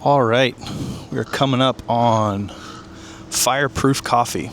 All right, we're coming up on Fireproof coffee.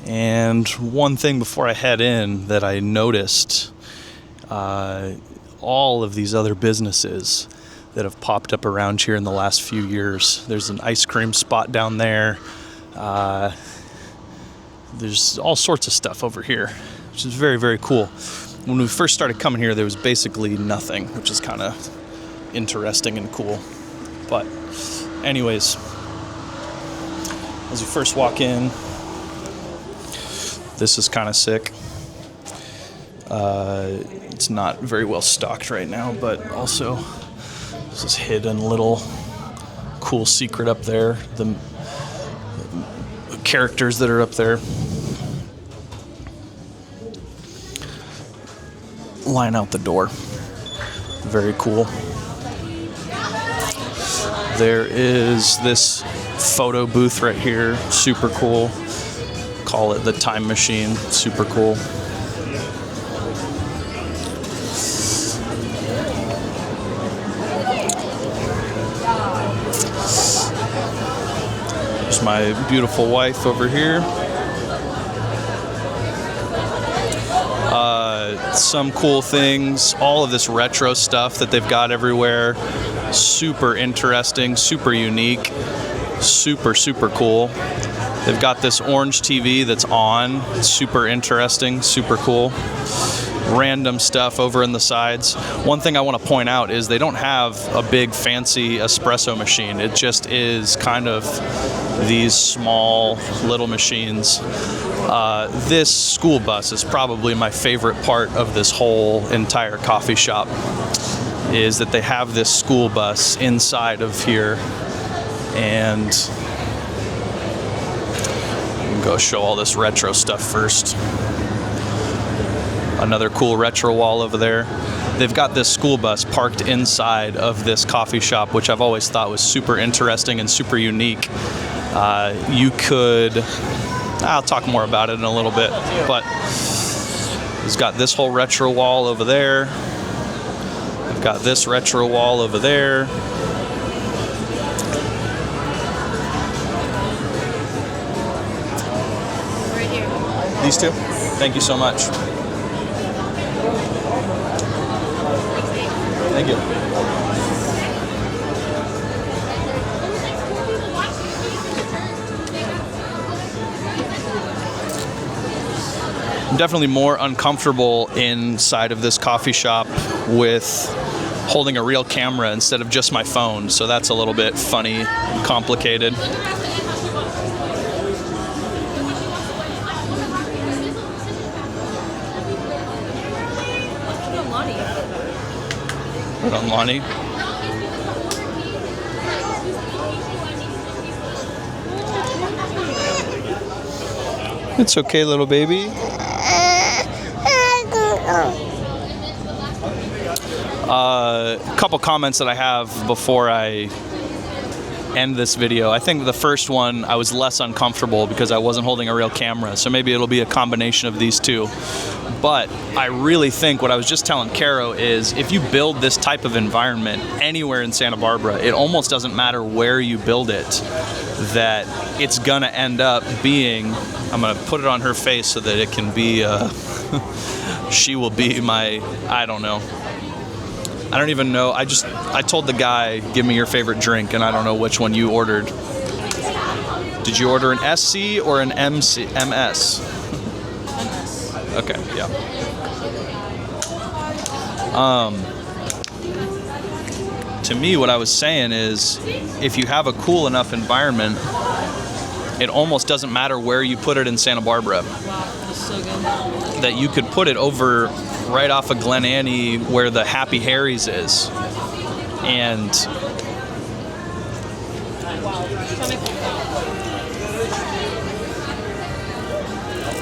And one thing before I head in that I noticed, all of these other businesses that have popped up around here in the last few years. There's an ice cream spot down there. There's all sorts of stuff over here, which is very, very cool. When we first started coming here, there was basically nothing, which is kind of interesting and cool. But anyways, as you first walk in, this is kind of sick. It's not very well stocked right now, but also there's this hidden little cool secret up there. The characters that are up there line out the door. Very cool. There is this photo booth right here. Super cool. Call it the time machine. Super cool. There's my beautiful wife over here. Some cool things. All of this retro stuff that they've got everywhere. Super interesting, super unique, super, super cool. They've got this orange TV that's on. Super interesting, super cool. Random stuff over in the sides. One thing I want to point out is they don't have a big fancy espresso machine. It just is kind of these small little machines. This school bus is probably my favorite part of this whole entire coffee shop, is that they have this school bus inside of here. And go show all this retro stuff first. Another cool retro wall over there. They've got this school bus parked inside of this coffee shop, which I've always thought was super interesting and super unique. You could, I'll talk more about it in a little bit, but it's got this whole retro wall over there. I've got this retro wall over there. These two? Thank you so much. Thank you. I'm definitely more uncomfortable inside of this coffee shop with holding a real camera instead of just my phone, so that's a little bit funny and complicated. Put on Lonnie. It's okay, little baby. A couple comments that I have before I end this video. I think the first one, I was less uncomfortable because I wasn't holding a real camera, so maybe it'll be a combination of these two. But I really think what I was just telling Caro is if you build this type of environment anywhere in Santa Barbara, it almost doesn't matter where you build it, that it's gonna end up being, I'm gonna put it on her face so that it can be, she will be my, I don't know. I don't even know. I told the guy, give me your favorite drink, and I don't know which one you ordered. Did you order an SC or an MS? Okay, yeah. To me, what I was saying is, if you have a cool enough environment, it almost doesn't matter where you put it in Santa Barbara. Wow, that's so good. That you could put it over right off of Glen Annie where the Happy Harry's is. And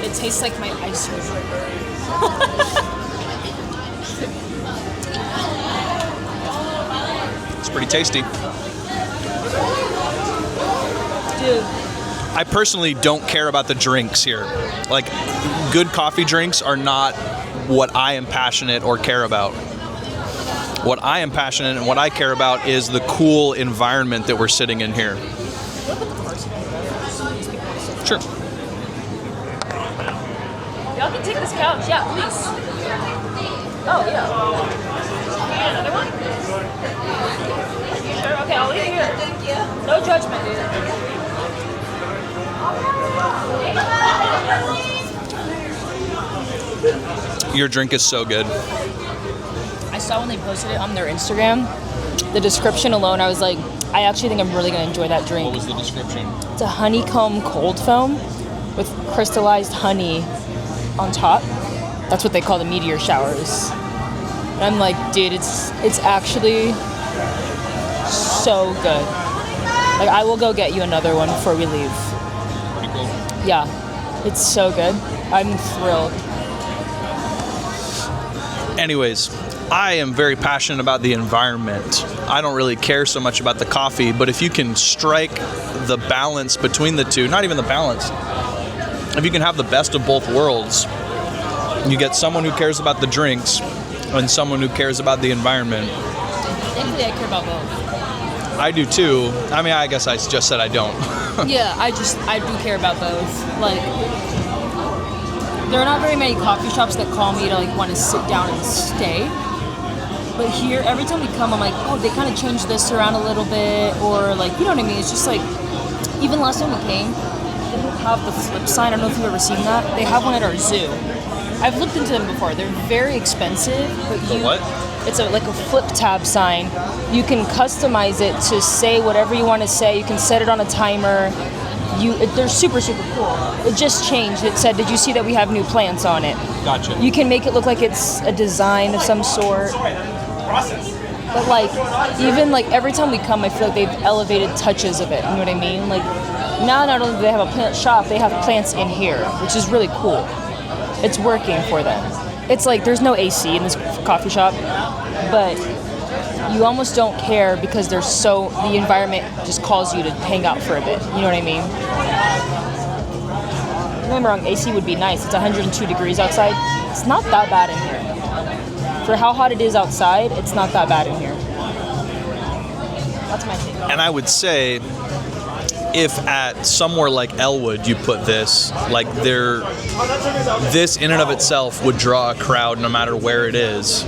it tastes like my ice cream. it's pretty tasty. Dude. I personally don't care about the drinks here. Like, good coffee drinks are not what I am passionate or care about. What I am passionate and what I care about is the cool environment that we're sitting in here. Sure. Y'all can take this couch. Yeah, please. Oh, yeah. You need another one? You sure? Okay, I'll leave it here. Thank you. No judgment, dude. Your drink is so good. I saw when they posted it on their Instagram, the description alone, I was like, I actually think I'm really going to enjoy that drink. What was the description? It's a honeycomb cold foam with crystallized honey on top. That's what they call the meteor showers. And I'm like, dude, it's actually so good. Like, I will go get you another one before we leave. Pretty cool. Yeah, it's so good. I'm thrilled. Anyways, I am very passionate about the environment. I don't really care so much about the coffee, but if you can strike the balance between the two, not even the balance, if you can have the best of both worlds, you get someone who cares about the drinks and someone who cares about the environment. Thankfully, I care about both. I do too. I mean, I guess I just said I don't. Yeah, I do care about both. Like, there are not very many coffee shops that call me to like want to sit down and stay. But here, every time we come, I'm like, oh, they kind of changed this around a little bit, or like, you know what I mean? It's just like, even last time we came, they don't have the flip sign. I don't know if you've ever seen that. They have one at our zoo. I've looked into them before. They're very expensive, but what? It's like a flip tab sign. You can customize it to say whatever you want to say. You can set it on a timer. They're super, super cool. It just changed. It said, did you see that we have new plants on it? Gotcha. You can make it look like it's a design of some sort. But like, even like every time we come, I feel like they've elevated touches of it. You know what I mean? Like, now not only do they have a plant shop, they have plants in here, which is really cool. It's working for them. It's like there's no AC in this coffee shop, but you almost don't care because the environment just calls you to hang out for a bit. You know what I mean? Don't get me wrong, AC would be nice. It's 102 degrees outside. It's not that bad in here. For how hot it is outside, it's not that bad in here. That's my take. And I would say, if at somewhere like Elwood you put this, like this in and of itself would draw a crowd no matter where it is.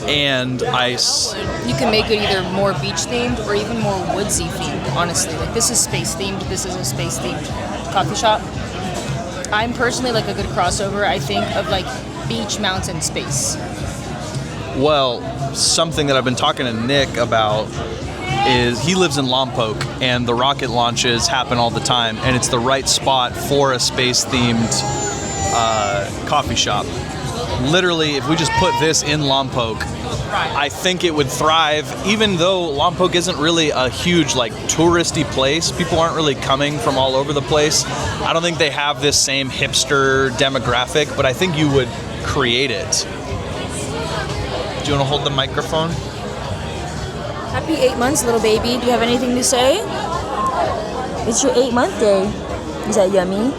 And you can make it either more beach themed or even more woodsy themed, honestly. Like, this is space themed, this is a space themed coffee shop. I'm personally like a good crossover, I think, of like beach, mountain, space. Well, something that I've been talking to Nick about is he lives in Lompoc, and the rocket launches happen all the time, and it's the right spot for a space-themed coffee shop. Literally, if we just put this in Lompoc, I think it would thrive, even though Lompoc isn't really a huge, like, touristy place. People aren't really coming from all over the place. I don't think they have this same hipster demographic, but I think you would create it. Do you want to hold the microphone? Happy 8 months, little baby. Do you have anything to say? It's your 8-month day. Is that yummy?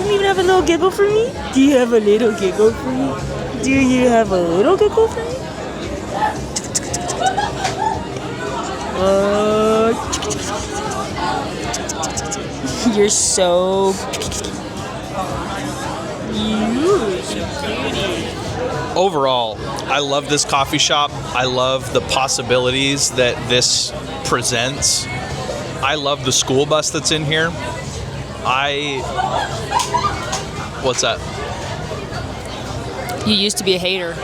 You even have a little giggle for me? Do you have a little giggle for me? Do you have a little giggle for me? You're so Overall, I love this coffee shop. I love the possibilities that this presents. I love the school bus that's in here. What's that? You used to be a hater.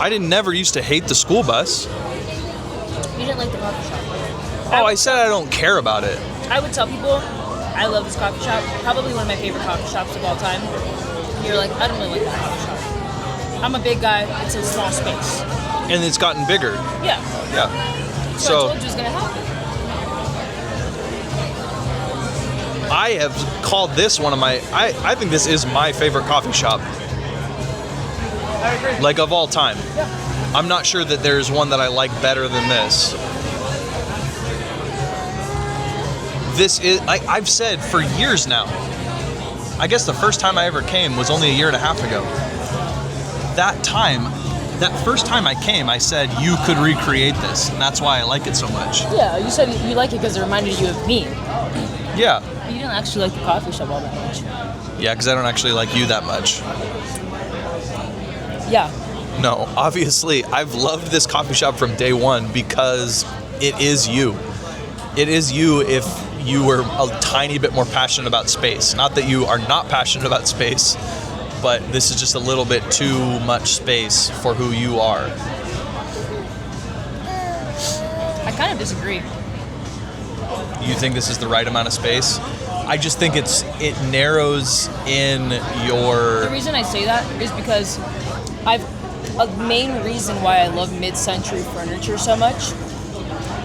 I never used to hate the school bus. You didn't like the coffee shop. Oh, I said I don't care about it. I would tell people, I love this coffee shop. Probably one of my favorite coffee shops of all time. And you're like, I don't really like that coffee shop. I'm a big guy. It's a small space. And it's gotten bigger. Yeah. Yeah. So I told you it was going to happen. I have called this one of my... I think this is my favorite coffee shop. I agree. Like, of all time. Yeah. I'm not sure that there's one that I like better than this. this is, I've said for years now, I guess the first time I ever came was only a year and a half ago. That first time I came, I said you could recreate this, and that's why I like it so much. Yeah, you said you like it because it reminded you of me. Yeah. You didn't actually like the coffee shop all that much. Yeah, because I don't actually like you that much. Yeah. No, obviously, I've loved this coffee shop from day one because it is you. It is you if you were a tiny bit more passionate about space. Not that you are not passionate about space, but this is just a little bit too much space for who you are. I kind of disagree. You think this is the right amount of space? I just think it narrows in your... The reason I say that is because a main reason why I love mid-century furniture so much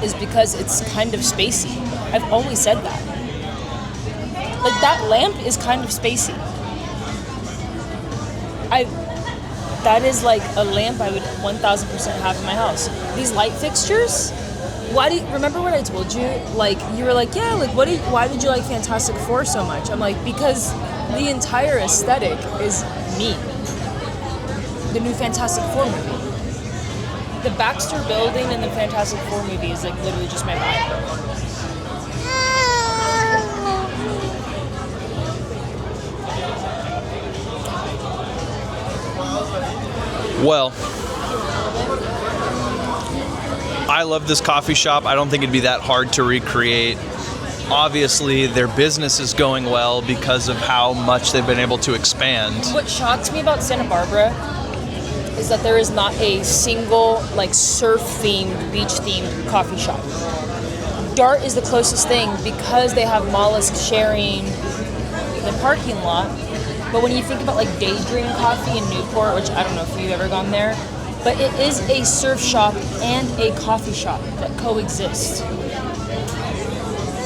is because it's kind of spacey. I've always said that. Like, that lamp is kind of spacey. That is like a lamp I would 1000% have in my house. These light fixtures, remember what I told you? Like, you were like, yeah, like, why did you like Fantastic Four so much? I'm like, because the entire aesthetic is me. The new Fantastic Four movie. The Baxter building in the Fantastic Four movie is like literally just my vibe. Well, I love this coffee shop. I don't think it'd be that hard to recreate. Obviously, their business is going well because of how much they've been able to expand. What shocks me about Santa Barbara is that there is not a single like surf-themed, beach-themed coffee shop. Dart is the closest thing because they have mollusk sharing the parking lot. But when you think about like Daydream Coffee in Newport, which I don't know if you've ever gone there, but it is a surf shop and a coffee shop that coexist.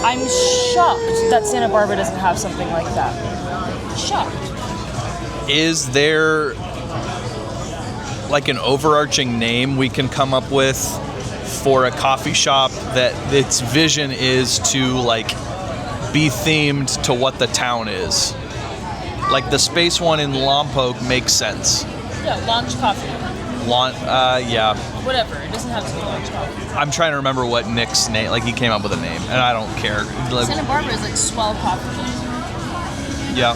I'm shocked that Santa Barbara doesn't have something like that. Shocked. Is there like an overarching name we can come up with for a coffee shop that its vision is to like be themed to what the town is? Like the space one in Lompoc makes sense. Yeah, Launch Coffee. Yeah. Whatever, it doesn't have to be Launch Coffee. I'm trying to remember what Nick's name, like he came up with a name, and I don't care. Like, Santa Barbara is like Swell Coffee. yeah.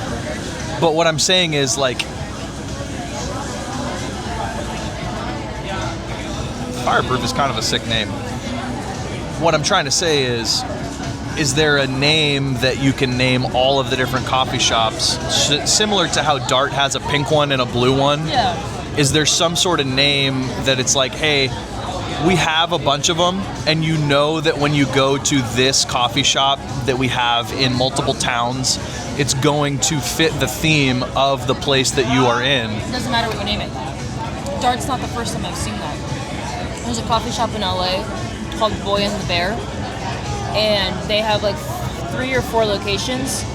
But what I'm saying is like, Fireproof is kind of a sick name. What I'm trying to say is there a name that you can name all of the different coffee shops, similar to how Dart has a pink one and a blue one? Yeah. Is there some sort of name that it's like, hey, we have a bunch of them, and you know that when you go to this coffee shop that we have in multiple towns, it's going to fit the theme of the place that you are in? It doesn't matter what you name it. Dart's not the first time I've seen that. There's a coffee shop in LA called Boy and the Bear, and they have like 3 or 4 locations.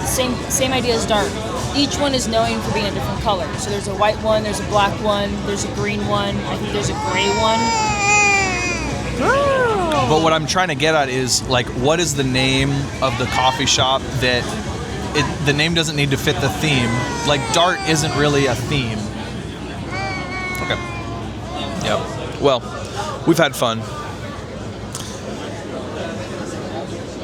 Same idea as Dart. Each one is known for being a different color. So there's a white one, there's a black one, there's a green one, I think there's a gray one. But what I'm trying to get at is like, what is the name of the coffee shop that the name doesn't need to fit the theme? Like Dart isn't really a theme. Okay. Yep. Well, we've had fun.